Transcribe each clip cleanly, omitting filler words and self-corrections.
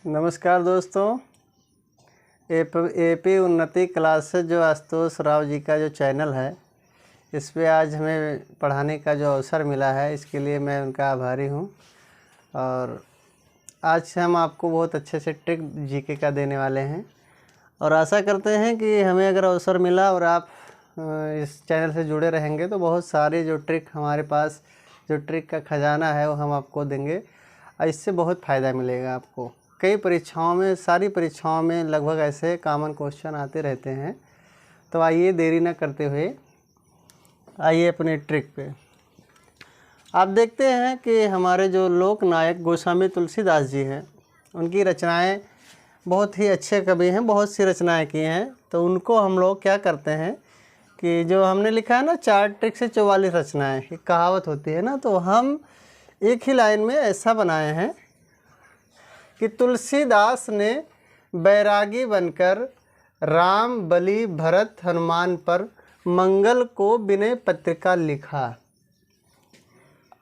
नमस्कार दोस्तों। एपी उन्नति क्लासेज जो आशुतोष राव जी का जो चैनल है, इस पे आज हमें पढ़ाने का जो अवसर मिला है, इसके लिए मैं उनका आभारी हूँ। और आज हम आपको बहुत अच्छे से ट्रिक जीके का देने वाले हैं और आशा करते हैं कि हमें अगर अवसर मिला और आप इस चैनल से जुड़े रहेंगे तो बहुत सारे जो ट्रिक हमारे पास जो ट्रिक का ख़जाना है वो हम आपको देंगे और इससे बहुत फ़ायदा मिलेगा आपको। कई परीक्षाओं में, सारी परीक्षाओं में लगभग ऐसे कॉमन क्वेश्चन आते रहते हैं। तो आइए देरी न करते हुए आइए अपने ट्रिक पे। आप देखते हैं कि हमारे जो लोक नायक गोस्वामी तुलसीदास जी हैं, उनकी रचनाएं बहुत ही अच्छे कवि हैं, बहुत सी रचनाएं की हैं। तो उनको हम लोग क्या करते हैं कि जो हमने लिखा है ना 4 ट्रिक से 44 रचनाएं, एक कहावत होती है ना, तो हम एक ही लाइन में ऐसा बनाए हैं कि तुलसीदास ने बैरागी बनकर राम बलि भरत हनुमान पर मंगल को विनय पत्रिका लिखा।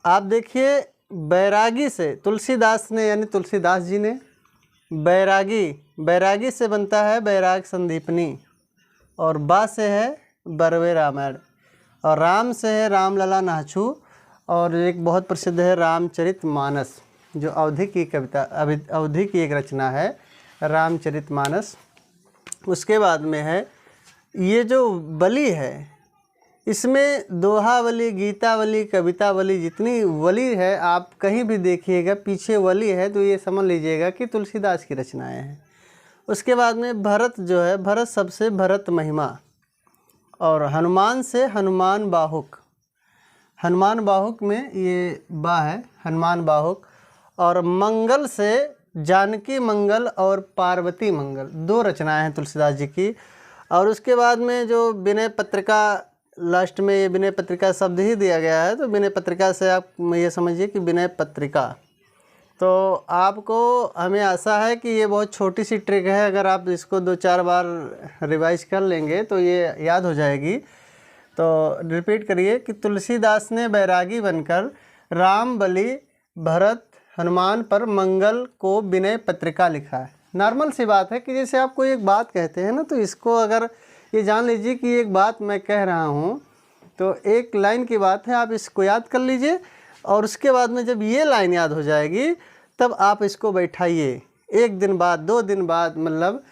आप देखिए, बैरागी से तुलसीदास ने यानी तुलसीदास जी ने, बैरागी से बनता है बैराग संदीपनी, और बा से है बरवे रामायण, और राम से है रामलला नाहछू, और एक बहुत प्रसिद्ध है रामचरितमानस, जो अवधि की कविता, अवधि की एक रचना है रामचरितमानस। उसके बाद में है ये जो बलि है, इसमें दोहावली, गीतावली, कवितावली, जितनी वली है आप कहीं भी देखिएगा पीछे वली है तो ये समझ लीजिएगा कि तुलसीदास की रचनाएं हैं। उसके बाद में भरत जो है, भरत सबसे भरत महिमा, और हनुमान से हनुमान बाहुक, हनुमान बाहुक में ये बा है हनुमान बाहुक, और मंगल से जानकी मंगल और पार्वती मंगल, 2 रचनाएं हैं तुलसीदास जी की। और उसके बाद में जो विनय पत्रिका, लास्ट में ये विनय पत्रिका शब्द ही दिया गया है, तो विनय पत्रिका से आप ये समझिए कि विनय पत्रिका। तो आपको, हमें आशा है कि ये बहुत छोटी सी ट्रिक है, अगर आप इसको 2-4 बार रिवाइज कर लेंगे तो ये याद हो जाएगी। तो रिपीट करिए कि तुलसीदास ने बैरागी बनकर राम बलि भरत हनुमान पर मंगल को विनय पत्रिका लिखा है। नॉर्मल सी बात है कि जैसे आप कोई एक बात कहते हैं ना, तो इसको अगर ये जान लीजिए कि एक बात मैं कह रहा हूँ, तो एक लाइन की बात है, आप इसको याद कर लीजिए, और उसके बाद में जब ये लाइन याद हो जाएगी तब आप इसको बैठाइए 1 दिन बाद, 2 दिन बाद, मतलब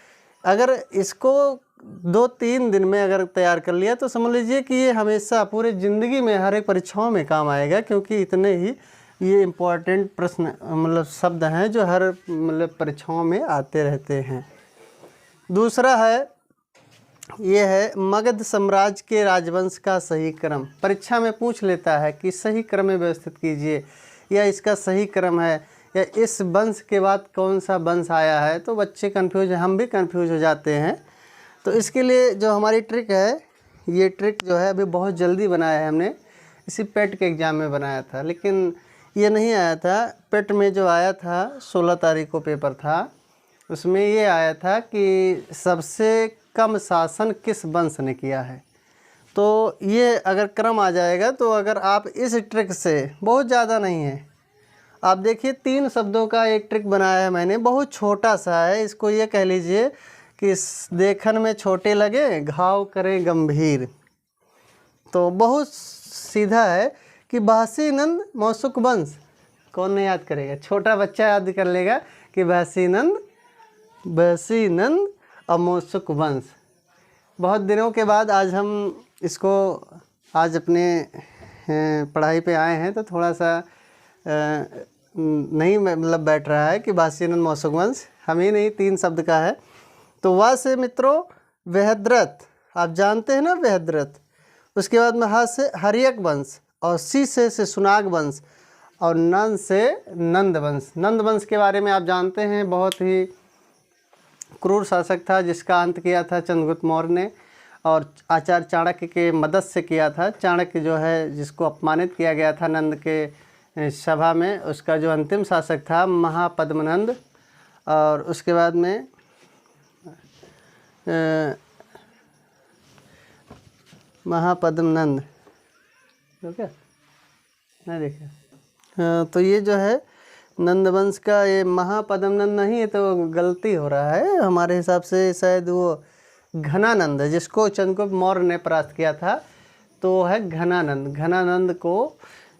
अगर इसको 2-3 दिन में अगर तैयार कर लिया तो समझ लीजिए कि ये हमेशा पूरे ज़िंदगी में हर एक परीक्षाओं में काम आएगा, क्योंकि इतने ही ये इम्पोर्टेंट प्रश्न, मतलब शब्द हैं जो हर मतलब परीक्षाओं में आते रहते हैं। दूसरा है, ये है मगध साम्राज्य के राजवंश का सही क्रम। परीक्षा में पूछ लेता है कि सही क्रम में व्यवस्थित कीजिए, या इसका सही क्रम है, या इस वंश के बाद कौन सा वंश आया है। तो बच्चे कंफ्यूज, हम भी कंफ्यूज हो जाते हैं। तो इसके लिए जो हमारी ट्रिक है, ये ट्रिक जो है अभी बहुत जल्दी बनाया है हमने, इसी पेट के एग्ज़ाम में बनाया था, लेकिन ये नहीं आया था। पेट में जो आया था 16 तारीख को पेपर था, उसमें ये आया था कि सबसे कम शासन किस वंश ने किया है। तो ये अगर क्रम आ जाएगा तो अगर आप इस ट्रिक से, बहुत ज़्यादा नहीं है, आप देखिए 3 शब्दों का एक ट्रिक बनाया है मैंने, बहुत छोटा सा है। इसको ये कह लीजिए कि देखन में छोटे लगे घाव करे गंभीर। तो बहुत सीधा है कि बासी नंद मौसुक वंश, कौन नहीं याद करेगा, छोटा बच्चा याद कर लेगा कि बासी नंद अमौसुक वंश। बहुत दिनों के बाद आज हम इसको, आज अपने पढ़ाई पे आए हैं तो थोड़ा सा नहीं मतलब बैठ रहा है कि बासीनंद मौसुक वंश हम ही नहीं, 3 शब्द का है। तो वा से मित्रों वेहद्रथ, आप जानते हैं ना वेहद्रथ। उसके बाद में हा से हरियक वंश, और सी से सुनाग वंश, और नंद से नंद वंश। नंद वंश के बारे में आप जानते हैं, बहुत ही क्रूर शासक था जिसका अंत किया था चंद्रगुप्त मौर्य ने, और आचार्य चाणक्य के मदद से किया था। चाणक्य जो है, जिसको अपमानित किया गया था नंद के सभा में, उसका जो अंतिम शासक था महापद्मनंद। और उसके बाद में महापद्मनंद, तो क्या नहीं देखा। तो ये जो है नंदवंश का ये महापद्म नंद नहीं है, तो गलती हो रहा है हमारे हिसाब से, शायद वो घनानंद है जिसको चंद्रगुप्त मौर्य ने परास्त किया था, तो वो है घनानंद। घनानंद को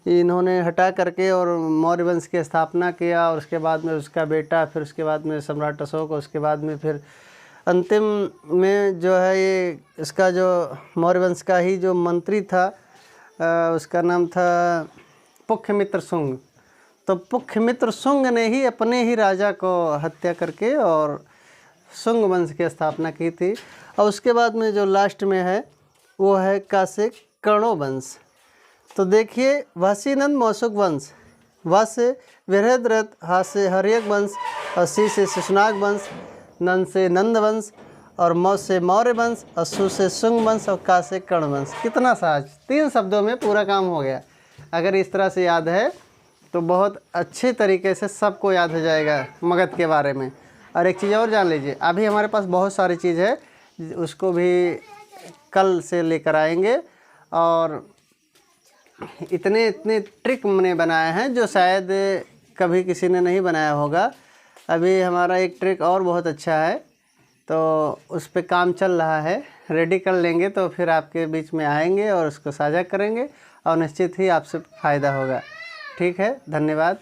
इन्होंने हटा करके और मौर्य वंश की स्थापना किया, और उसके बाद में उसका बेटा, फिर उसके बाद में सम्राट अशोक, उसके बाद में फिर अंतिम में जो है ये इसका जो मौर्य वंश का ही जो मंत्री था उसका नाम था पुष्यमित्र शुंग। तो पुष्यमित्र शुंग ने ही अपने ही राजा को हत्या करके और शुंग वंश की स्थापना की थी। और उसके बाद में जो लास्ट में है वो है कासे कर्णो वंश। तो देखिए, वासीनंद मौसुक वंश, वा से विरहद्रथ, हा से हर्यक वंश, और सी से शिशुनाग वंश, नंद से नंद वंश, और मौ से मौर्य वंश, और सु से शुंग वंश, और का से कर्ण वंश। कितना सहज, 3 शब्दों में पूरा काम हो गया। अगर इस तरह से याद है तो बहुत अच्छे तरीके से सबको याद हो जाएगा मगध के बारे में। और एक चीज़ और जान लीजिए, अभी हमारे पास बहुत सारी चीज़ है, उसको भी कल से लेकर आएंगे। और इतने इतने ट्रिक मैंने बनाए हैं जो शायद कभी किसी ने नहीं बनाया होगा। अभी हमारा एक ट्रिक और बहुत अच्छा है, तो उस पे काम चल रहा है, रेडी कर लेंगे तो फिर आपके बीच में आएंगे और उसको साझा करेंगे, और निश्चित ही आपसे फ़ायदा होगा। ठीक है, धन्यवाद।